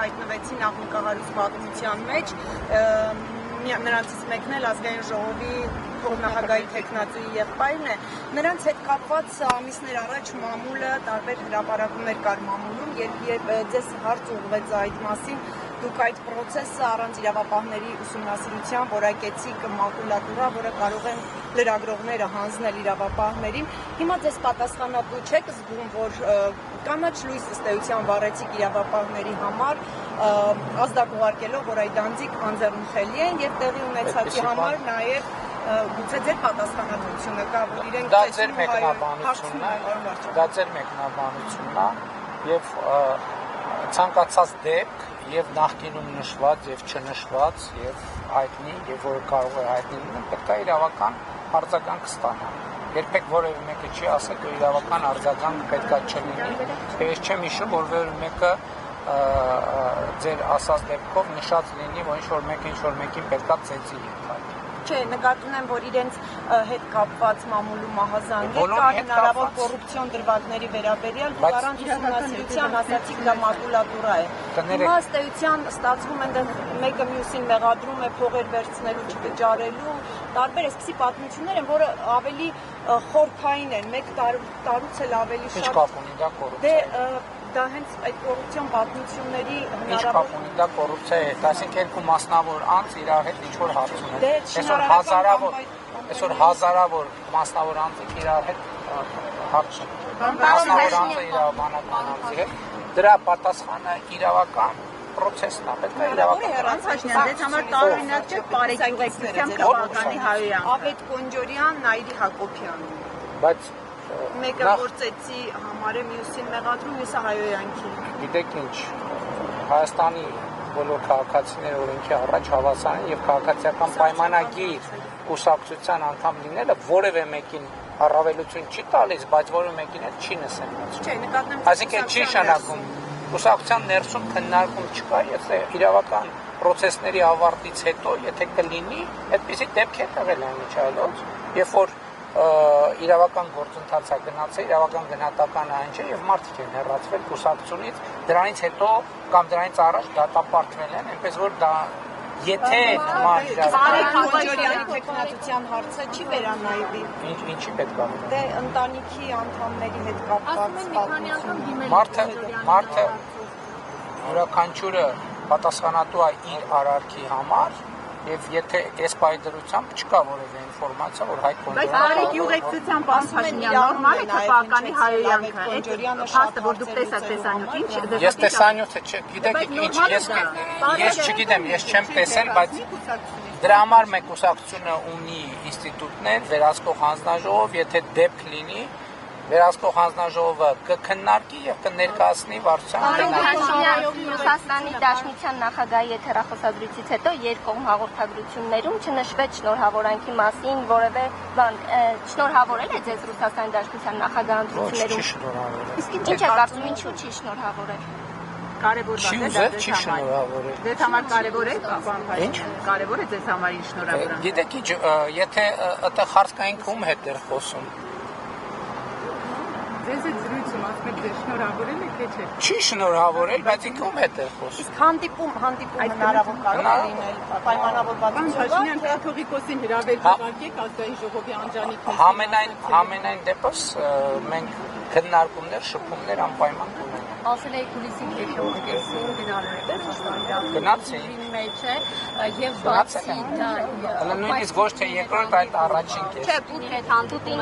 հայտնվեցին աղմկահարույց պատմության մեջ, նրանցից մեկն էլ ազգային ժողովի փոխնախագահի տեխնատուի եղբայրն է, նրանց հետ կապված ամիսներ առաջ մամուլը տարբեր հրապարակումներ կար մամուլում, երբ ձեզ հարց ուղղվեց այդ մասին, դուք այդ process-ը առանց իրավապահների ուսումնասիրության որակեցիք մակուլատուրա, որը կարող են լրագրողները հանձնել իրավապահներին։ Հիմա ձեզ պատասխանատու չեք զգում, որ կանաչ լույս ըստ էության վառեցիք իրավապահների համար, ազդակ ուղարկելով, որ այդ անձիկ անձեռնխելի են եւ տեղի ունեցածի համար նաեւ գուցե ձեր պատասխանատվությունը կա, որ իրենք դա ձեր մեկնաբանությունն է եւ ցանկացած դեպք եւ նախկինում նշված եւ չնշված եւ հայտնի եւ որը կարող է հայտնի լինել, պետք է իրավական արձագանք ստանա։ Երբեք որևէ մեկը չի ասել, որ իրավական արձագանք պետք է չլինի, եւ ես չեմ հիշում, որ որևէ մեկը ձեր ասած դեպքով նշած լինի, որ ինչ-որ մեկին պետք է ծեծի ենթարկի։ Չէ, նկատի ունեմ, որ իրենց հետ կապված մամուլու մահազանգեր կար հնարավոր կոռուպցիոն դրվագների վերաբերյալ, դուք առանց ուսումնասիրության ասացիք դա մակուլատուրա է։ Հիմա ըստ էության ստացվում է մեկը մյուսին մեղադրում է փողեր վերցնելու, չվճարելու, տարբեր այսպիսի պատմություններ են, որը ավելի խորքային են, մեկ տարուց էլ ավելի շատ։ Ինչ կապ ունի դա կոռուպցիա։ Դա հենց այդ կոռուպցիոն պատմությունների հնարավոր դա կոռուպցիա է, այսինքն երկու մասնավոր անձ իրար հետ ինչ-որ հարց ունեն։ Այսօր հազարավոր մասնավոր անձիկ իրար հետ հարց ունեն։ Մասնավոր անձը իրավաբանական անձի հետ, դրա պատասխանը իրավական process-ն է, պետք է իրավական։ Հրանց Հաշնյան, ձեզ համար տարօրինակ չէ բարեկեցությամբ Կապականի Հայոյան, Ավետ Կոնջորյան, Նայիրի Հակոբյան։ Բայց մեկը որ ծեծի համար է մյուսին մեղադրում, մյուսը Հայոյանքի։ Գիտեք ինչ, Հայաստանի բոլոր քաղաքացիները օրենքի առաջ հավասար են եւ քաղաքացիական պայմանագիր կուսակցության անդամ լինելը որևէ մեկին առավելություն չի տալիս, բայց որևէ մեկին էլ չի նսեմացնում։ Չէ, նկատեմ։ Այսինքն չի շանակում կուսակցության ներսում քննարկում չկա, եթե իրավական process-ների ավարտից հետո, եթե կլինի, այդպիսի դեպքեր եղել են միջայլոց, երբ որ իրավական գործընթացը գնացել, իրավական գնահատականը այն չէ եւ մարդիկ են հեռացվել կուսակցությունից, դրանից հետո կամ դրանից առաջ դատապարտվել են, այնպես որ դա եթե նման Կոնջորյանի տեխնատության հարցը չի վերանայվի։ Ինչի պետք է։ Դե ընտանիքի անդամների հետ կապված պատմություն։ Մարդը յուրաքանչյուրը պատասխանատու է իր արարքի համար եւ եթե այս պայդրությամբ չկա որևէ ինֆորմացիա, որ հայտ Բայց արեք յուղեկցության Փաշինյան նորմալ է Կապականի Հայոյանքը։ Փաստը որ դուք տեսաք տեսանյութ, Ես տեսանյութը չգիտեք ինչ, ես չգիտեմ, ես չեմ տեսել, բայց դրա համար մեկ կուսակցությունը ունի ինստիտուտներ, վերահսկող հանձնաժողով, եթե դեպք լինի վերահսկող հանձնաժողովը կքննարկի եւ կներկայացնի վարչության Ռուսաստանի Դաշնության նախագահի եթերախոսադրույցից հետո երկկողմ հաղորդագրություններում չնշվեց շնորհավորանքի մասին որևէ բան շնորհավորել է ձեզ Ռուսաստանի Դաշնության նախագահ ընտրություններում։ Իսկ ինչ է կարծում ինչու չի շնորհավորել։ Կարևոր չի շնորհավորել։ Ձեզ համար կարևոր է բան կարևոր է ձեզ համար ինչ շնորհավորանք։ Գիտեք ինչ, եթե այդտեղ խարսկային կողմ հետ էր խոսում Ձեզ այդ զրույցում ասում եք ձեզ շնորհավորել եք թե չէ։ Չի շնորհավորել, բայց ինքն հետ է խոսում։ Իսկ հանդիպում հնարավոր կարող է լինել պայմանավորվածություն։ Փաշինյան կաթողիկոսին հրավեր ուղարկեք ազգային ժողովի անջանիքներ։ Համենայն դեպս մենք քննարկումներ, շփումներ անպայման կունենք։ Ասել եք հուլիսի 2-ին գնալու Գնացի մեջ է եւ բացի դա նույնիսկ ոչ թե երկրորդ, այլ առաջին կես։ Չէ, Պուտին հանդիպին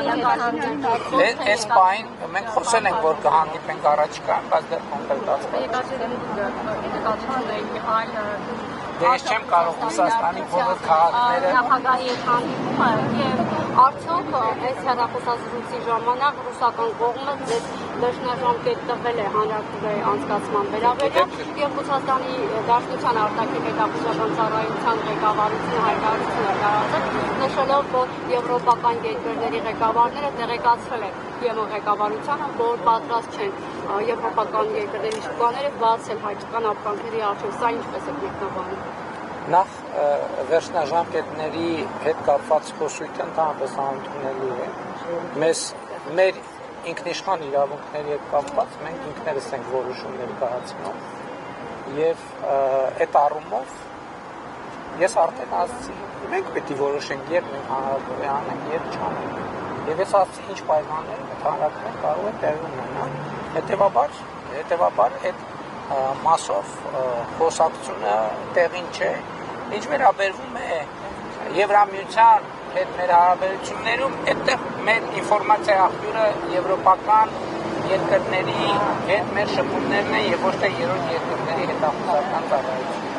Այս պայն մենք խոսել ենք, որ կհանդիպենք առաջիկայում, բայց դեռ կոնկրետացվել Եկատերինբուրգ Ես չեմ կարող Ռուսաստանի բոլոր քաղաքները նախագահի հետ հանդիպումը եւ արդյոք այս հեռախոսազրույցի ժամանակ ռուսական կողմը ձեզ դաշնաժամկետ տվել է հանրաքվեի անցկացման վերաբերյալ եւ Ռուսաստանի Դաշնության արտաքին հետախուզական ծառայության ղեկավարությունը հայտարարություն է տարածել նշելով որ եվրոպական երկրների ղեկավարները տեղեկացրել են ԵՄ ղեկավարությանը որ պատրաստ չեն եվրոպական երկրների շուկաները բացել հայկական ապրանքների առջև սա ինչպես է մեկնաբանում Նախ վերջնաժամկետների հետ կապված խոսույթը ընդհանրապես անընդունելի է։ Մեր ինքնիշխան իրավունքների հետ կապված մենք ինքներս ենք որոշումներ կայացնում եւ այդ առումով ես արդեն ասացի մենք պետք է որոշենք երբ մենք հանրաքվե անենք երբ չանենք եւ ես ասացի ինչ պայմաններում այդ հանրաքվեն կարող է տեղի ունենալ հետեւաբար այդ մասով խոսակցությունը տեղին չէ ինչ վերաբերվում է Եվրամիության հետ մեր հարաբերություններում այդտեղ մեր ինֆորմացիա աղբյուրը եվրոպական երկրների հետ մեր շփումներն են եւ ոչ թե երրորդ երկրների հետ ախտարական ծառայություն